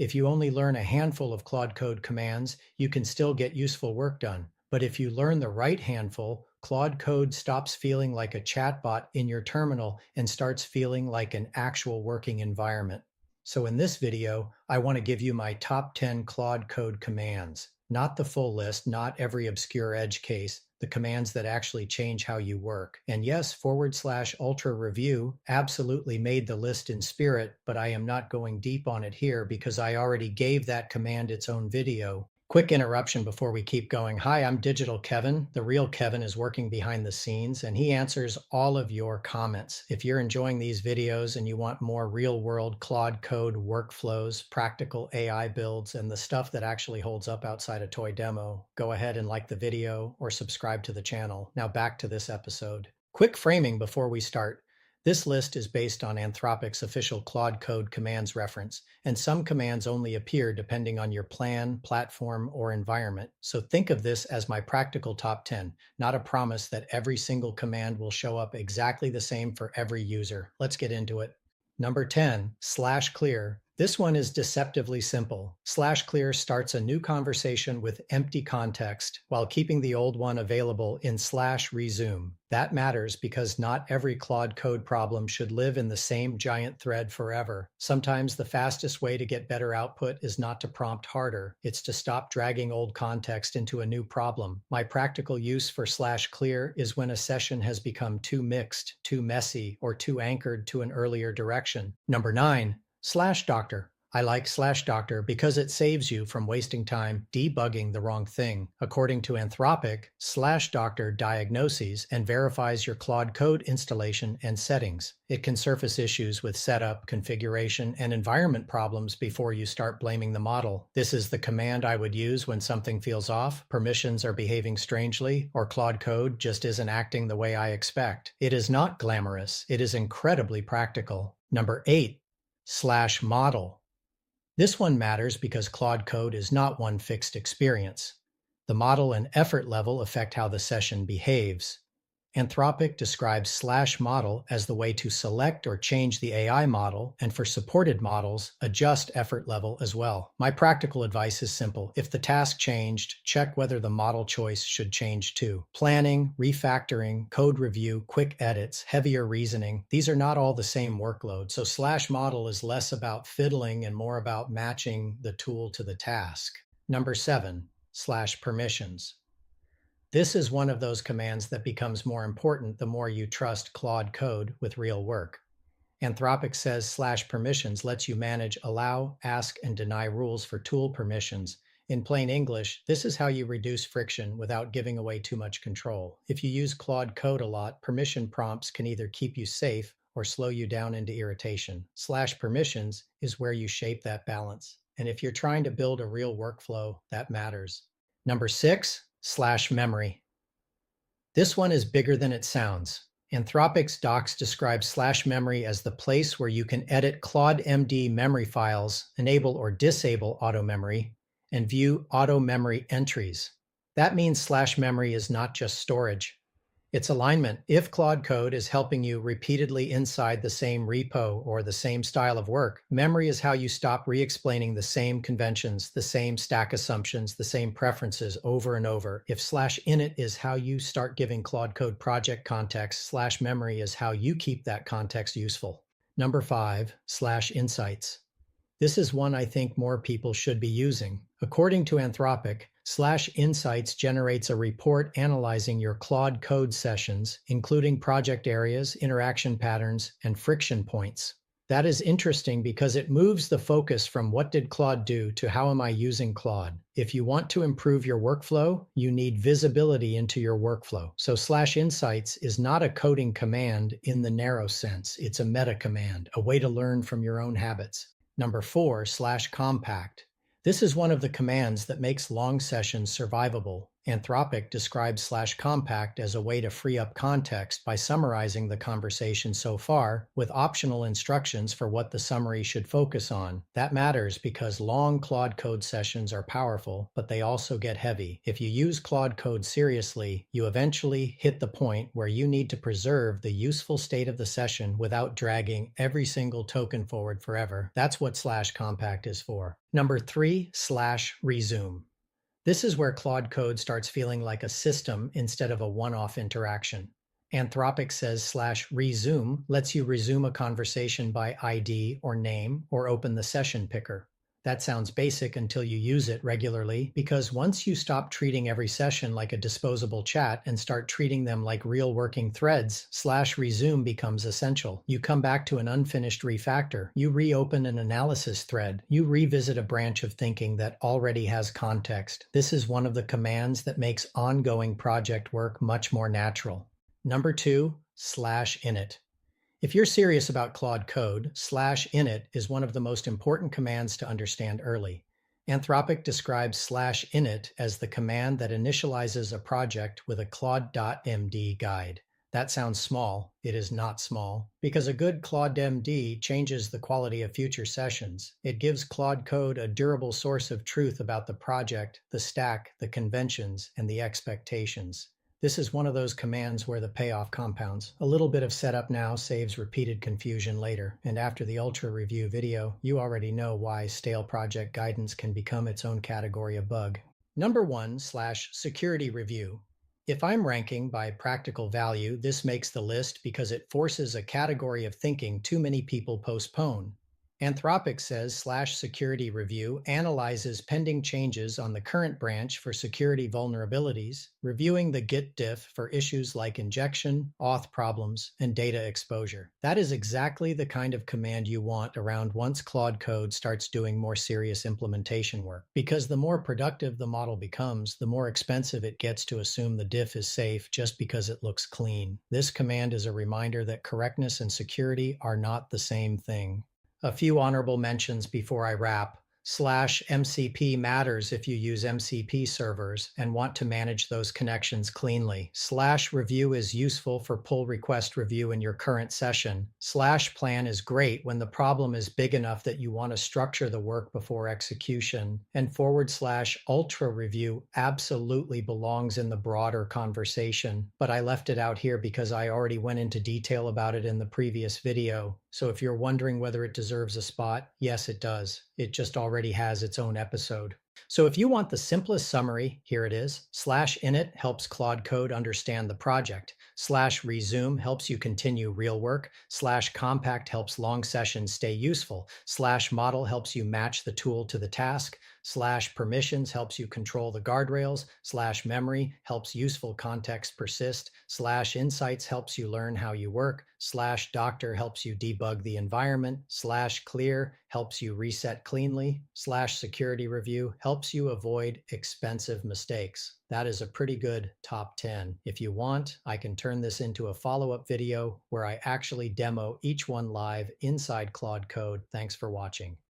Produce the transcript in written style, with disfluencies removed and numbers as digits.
If you only learn a handful of Claude Code commands, you can still get useful work done. But if you learn the right handful, Claude Code stops feeling like a chatbot in your terminal and starts feeling like an actual working environment. So in this video, I want to give you my top 10 Claude Code commands. Not the full list, not every obscure edge case, the commands that actually change how you work. And yes, /ultra review absolutely made the list in spirit, but I am not going deep on it here because I already gave that command its own video. Quick interruption before we keep going. Hi, I'm Digital Kevin. The real Kevin is working behind the scenes and he answers all of your comments. If you're enjoying these videos and you want more real-world Claude Code workflows, practical AI builds, and the stuff that actually holds up outside a toy demo, go ahead and like the video or subscribe to the channel. Now back to this episode. Quick framing before we start. This list is based on Anthropic's official Claude Code commands reference, and some commands only appear depending on your plan, platform, or environment. So think of this as my practical top 10, not a promise that every single command will show up exactly the same for every user. Let's get into it. Number 10, /clear. This one is deceptively simple. /clear starts a new conversation with empty context while keeping the old one available in /resume. That matters because not every Claude Code problem should live in the same giant thread forever. Sometimes the fastest way to get better output is not to prompt harder. It's to stop dragging old context into a new problem. My practical use for /clear is when a session has become too mixed, too messy, or too anchored to an earlier direction. Number 9. /doctor. I like /doctor because it saves you from wasting time debugging the wrong thing. According to Anthropic, /doctor diagnoses and verifies your Claude Code installation and settings. It can surface issues with setup, configuration, and environment problems before you start blaming the model. This is the command I would use when something feels off, permissions are behaving strangely, or Claude Code just isn't acting the way I expect. It is not glamorous. It is incredibly practical. Number 8. /model. This one matters because Claude Code is not one fixed experience. The model and effort level affect how the session behaves. Anthropic describes /model as the way to select or change the AI model, and for supported models, adjust effort level as well. My practical advice is simple. If the task changed, check whether the model choice should change too. Planning, refactoring, code review, quick edits, heavier reasoning, these are not all the same workload, so /model is less about fiddling and more about matching the tool to the task. Number 7, /permissions. This is one of those commands that becomes more important the more you trust Claude Code with real work. Anthropic says /permissions lets you manage allow, ask, and deny rules for tool permissions. In plain English, this is how you reduce friction without giving away too much control. If you use Claude Code a lot, permission prompts can either keep you safe or slow you down into irritation. /permissions is where you shape that balance. And if you're trying to build a real workflow, that matters. Number 6, /memory. This one is bigger than it sounds. Anthropic's docs describe /memory as the place where you can edit Claude MD memory files, enable or disable auto memory, and view auto memory entries. That means /memory is not just storage. It's alignment. If Claude Code is helping you repeatedly inside the same repo or the same style of work, memory is how you stop re-explaining the same conventions, the same stack assumptions, the same preferences over and over. If /init is how you start giving Claude Code project context, /memory is how you keep that context useful. Number 5, /insights. This is one I think more people should be using. According to Anthropic, /insights generates a report analyzing your Claude Code sessions, including project areas, interaction patterns, and friction points. That is interesting because it moves the focus from what did Claude do to how am I using Claude. If you want to improve your workflow, you need visibility into your workflow. So /insights is not a coding command in the narrow sense. It's a meta command, a way to learn from your own habits. Number 4, /compact. This is one of the commands that makes long sessions survivable. Anthropic describes slash compact as a way to free up context by summarizing the conversation so far, with optional instructions for what the summary should focus on. That matters because long Claude Code sessions are powerful, but they also get heavy. If you use Claude Code seriously, you eventually hit the point where you need to preserve the useful state of the session without dragging every single token forward forever. That's what slash compact is for. Number 3, slash resume. This is where Claude Code starts feeling like a system instead of a one-off interaction. Anthropic says slash resume lets you resume a conversation by ID or name or open the session picker. That sounds basic until you use it regularly, because once you stop treating every session like a disposable chat and start treating them like real working threads, slash resume becomes essential. You come back to an unfinished refactor, you reopen an analysis thread, you revisit a branch of thinking that already has context. This is one of the commands that makes ongoing project work much more natural. Number 2, slash init. If you're serious about Claude Code, slash init is one of the most important commands to understand early. Anthropic describes slash init as the command that initializes a project with a Claude.md guide. That sounds small. It is not small, because a good Claude.md changes the quality of future sessions. It gives Claude Code a durable source of truth about the project, the stack, the conventions, and the expectations. This is one of those commands where the payoff compounds. A little bit of setup now saves repeated confusion later, and after the Ultra Review video, you already know why stale project guidance can become its own category of bug. Number 1, slash security review. If I'm ranking by practical value, this makes the list because it forces a category of thinking too many people postpone. Anthropic says slash security review analyzes pending changes on the current branch for security vulnerabilities, reviewing the Git diff for issues like injection, auth problems, and data exposure. That is exactly the kind of command you want around once Claude Code starts doing more serious implementation work. Because the more productive the model becomes, the more expensive it gets to assume the diff is safe just because it looks clean. This command is a reminder that correctness and security are not the same thing. A few honorable mentions before I wrap. Slash MCP matters if you use MCP servers and want to manage those connections cleanly. Slash review is useful for pull request review in your current session. Slash plan is great when the problem is big enough that you want to structure the work before execution. And / ultra review absolutely belongs in the broader conversation, but I left it out here because I already went into detail about it in the previous video. So if you're wondering whether it deserves a spot, yes, it does. It just already has its own episode. So if you want the simplest summary, here it is. Slash init helps Claude Code understand the project. Slash resume helps you continue real work. Slash compact helps long sessions stay useful. Slash model helps you match the tool to the task. Slash permissions helps you control the guardrails. Slash memory helps useful context persist. Slash insights helps you learn how you work. Slash doctor helps you debug the environment. Slash clear helps you reset cleanly. Slash security review helps you avoid expensive mistakes. That is a pretty good top 10. If you want, I can turn this into a follow-up video where I actually demo each one live inside Claude Code. Thanks for watching.